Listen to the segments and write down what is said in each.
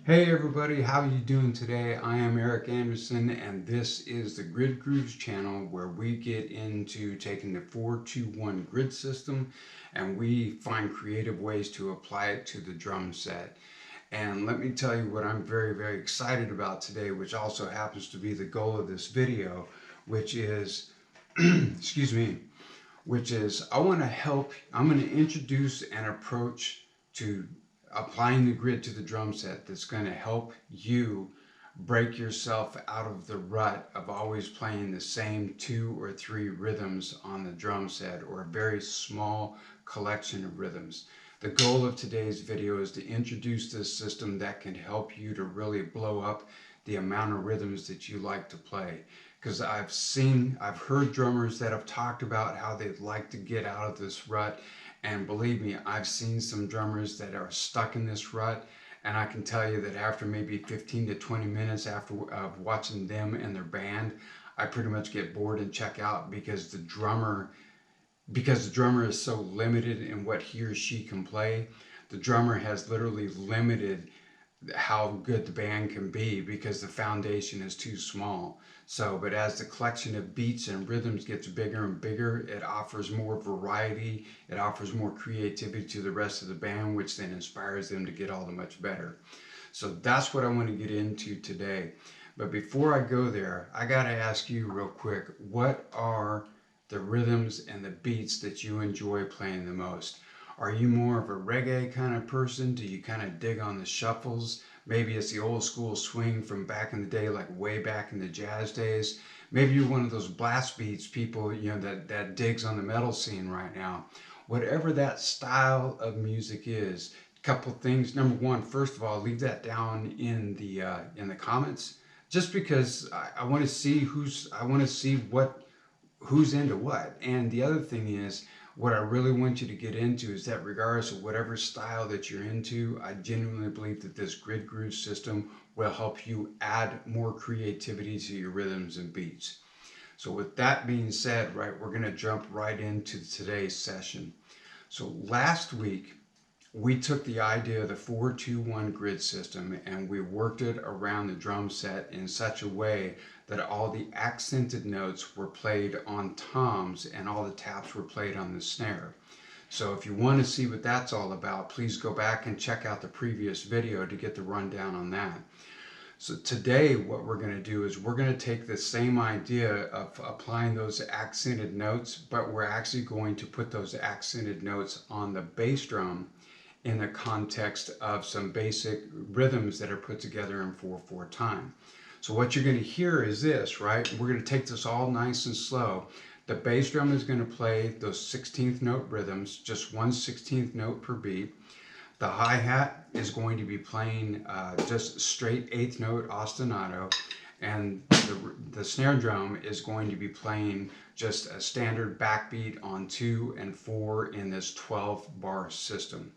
Hey everybody, how are you doing today? I am Eric Anderson and this is the Grid Grooves channel where we get into taking the 4-2-1 grid system and we find creative ways to apply it to the drum set. And let me tell you what I'm very excited about today, which also happens to be the goal of this video, which is, excuse me, I'm going to introduce an approach to applying the grid to the drum set that's going to help you break yourself out of the rut of always playing the same 2 or 3 rhythms on the drum set, or a very small collection of rhythms. The goal of today's video is to introduce this system that can help you to really blow up the amount of rhythms that you like to play. Because I've heard drummers that have talked about how they'd like to get out of this rut, and believe me, I've seen some drummers that are stuck in this rut, and I can tell you that after maybe 15 to 20 minutes after watching them and their band, I pretty much get bored and check out because the drummer is so limited in what he or she can play. The drummer has literally limited how good the band can be because the foundation is too small. But as the collection of beats and rhythms gets bigger and bigger, it offers more variety, it offers more creativity to the rest of the band, which then inspires them to get all the much better. So that's what I want to get into today. But before I go there, I got to ask you real quick, what are the rhythms and the beats that you enjoy playing the most? Are you more of a reggae kind of person? Do you kind of dig on the shuffles? Maybe it's the old school swing from back in the day, like way back in the jazz days. Maybe you're one of those blast beats people, that digs on the metal scene right now. Whatever that style of music is, couple things. Number one, first of all, leave that down in the comments, just because I want to see who's into what. And the other thing is, what I really want you to get into is that regardless of whatever style that you're into, I genuinely believe that this Grid Groove system will help you add more creativity to your rhythms and beats. So with that being said, right, we're going to jump right into today's session. So last week, we took the idea of the 4-2-1 grid system and we worked it around the drum set in such a way that all the accented notes were played on toms and all the taps were played on the snare. So if you want to see what that's all about, please go back and check out the previous video to get the rundown on that. So today what we're going to do is we're going to take the same idea of applying those accented notes, but we're actually going to put those accented notes on the bass drum in the context of some basic rhythms that are put together in 4/4 time. So what you're going to hear is this, right? We're going to take this all nice and slow. The bass drum is going to play those 16th note rhythms, just 1/16th note per beat. The hi-hat is going to be playing just straight 8th note ostinato, and the snare drum is going to be playing just a standard backbeat on 2 and 4 in this 12 bar system.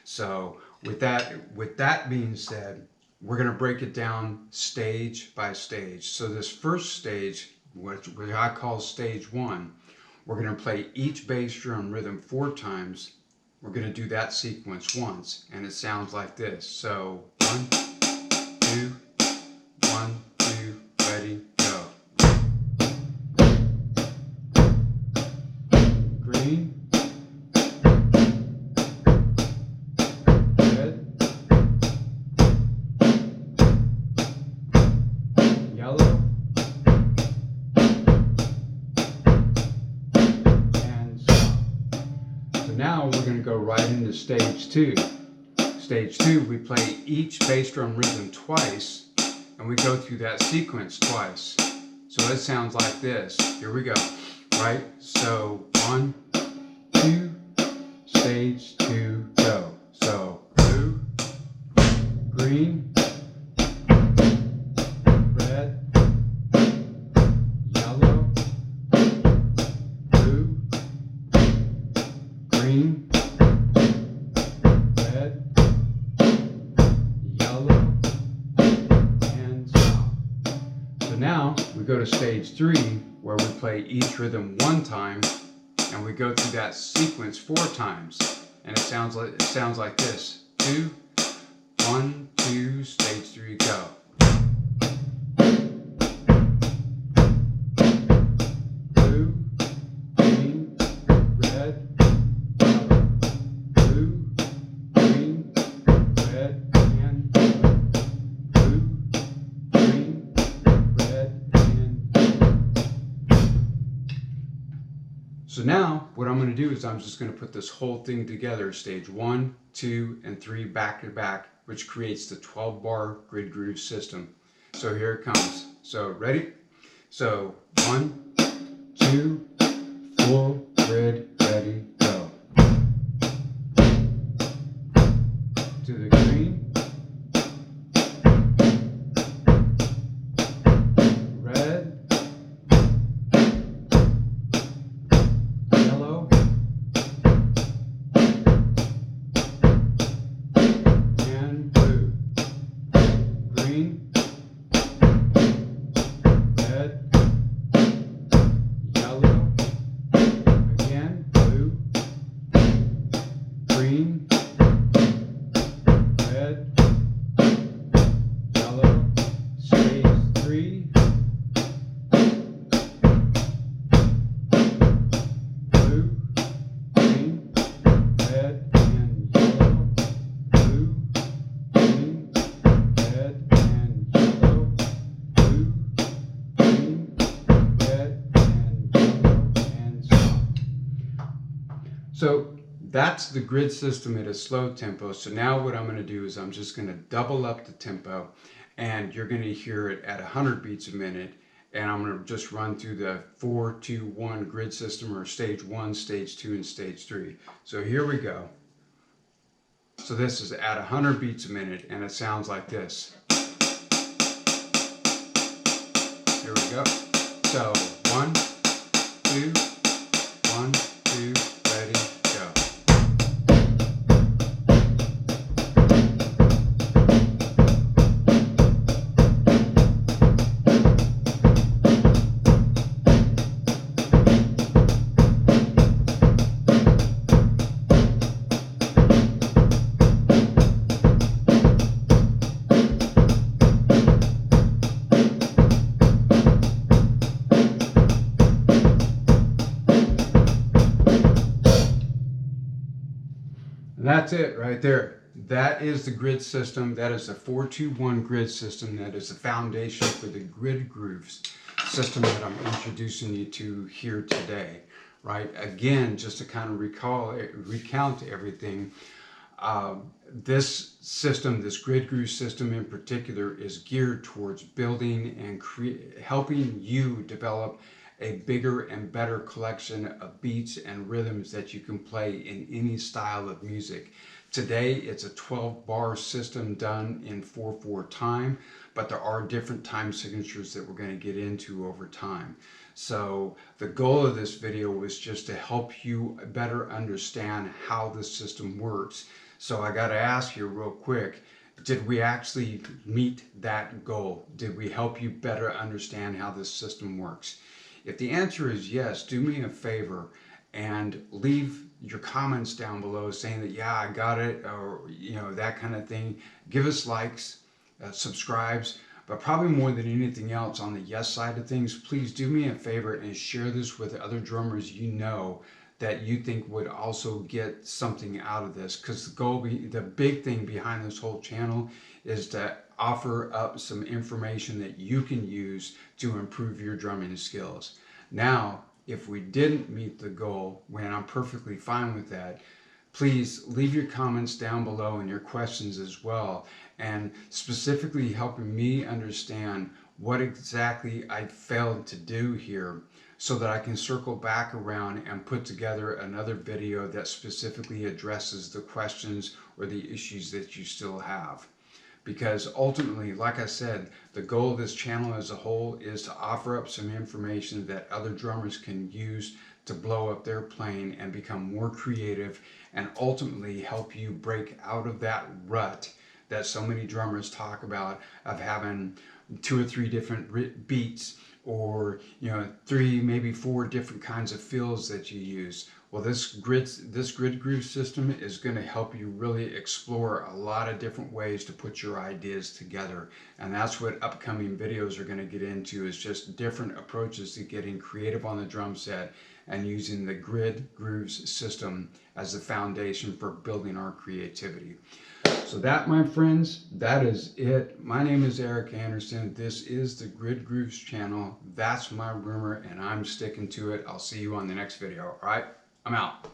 So with that being said, we're going to break it down stage by stage. So this first stage, which I call stage 1, we're going to play each bass drum rhythm 4 times. We're going to do that sequence once, and it sounds like this. So 1, 2, 1, 2, ready, go. Green. Now we're going to go right into stage 2. Stage 2, we play each bass drum rhythm twice, and we go through that sequence twice. So it sounds like this. Here we go. Right? So 1, 2, stage 2, go. So blue, green, red, yellow, blue, green, red, yellow, and stop. So now we go to stage 3, where we play each rhythm 1 time, and we go through that sequence 4 times, and it sounds like this: 2, 1, 2, stage So now what I'm going to do is I'm just going to put this whole thing together, stage 1, 2, and 3 back to back, which creates the 12-bar grid groove system. So here it comes. So ready? So 1, 2, full grid, ready, go. To the green. So that's the grid system at a slow tempo. So now what I'm going to do is I'm just going to double up the tempo, and you're going to hear it at 100 beats a minute. And I'm going to just run through the 4, 2, 1 grid system, or stage 1, stage 2, and stage 3. So here we go. So this is at 100 beats a minute, and it sounds like this. Here we go. So 1, 2, 1, 2, ready, go. That's it right there. That is the grid system. That is the 4-2-1 grid system. That is the foundation for the grid grooves system that I'm introducing you to here today. Right? Again, just to kind of recount everything, this system, this grid groove system in particular, is geared towards building and helping you develop a bigger and better collection of beats and rhythms that you can play in any style of music. Today it's a 12-bar system done in 4/4 time, but there are different time signatures that we're going to get into over time. So the goal of this video was just to help you better understand how this system works. So I got to ask you real quick, did we actually meet that goal? Did we help you better understand how this system works? If the answer is yes, do me a favor and leave your comments down below saying that, yeah, I got it, or, you know, that kind of thing. Give us likes, subscribes, but probably more than anything else, on the yes side of things, please do me a favor and share this with other drummers you know that you think would also get something out of this, because the big thing behind this whole channel is to offer up some information that you can use to improve your drumming skills. Now, if we didn't meet the goal, when I'm perfectly fine with that, please leave your comments down below and your questions as well, and specifically helping me understand what exactly I failed to do here, so that I can circle back around and put together another video that specifically addresses the questions or the issues that you still have. Because ultimately, like I said, the goal of this channel as a whole is to offer up some information that other drummers can use to blow up their playing and become more creative, and ultimately help you break out of that rut that so many drummers talk about, of having 2 or 3 different beats, or 3, maybe 4 different kinds of fills that you use. Well, this grid groove system is going to help you really explore a lot of different ways to put your ideas together, and that's what upcoming videos are going to get into, is just different approaches to getting creative on the drum set and using the grid grooves system as the foundation for building our creativity. So that, my friends, that is it. My name is Eric Anderson. This is the Grid Grooves channel. That's my rumor, and I'm sticking to it. I'll see you on the next video. All right, I'm out.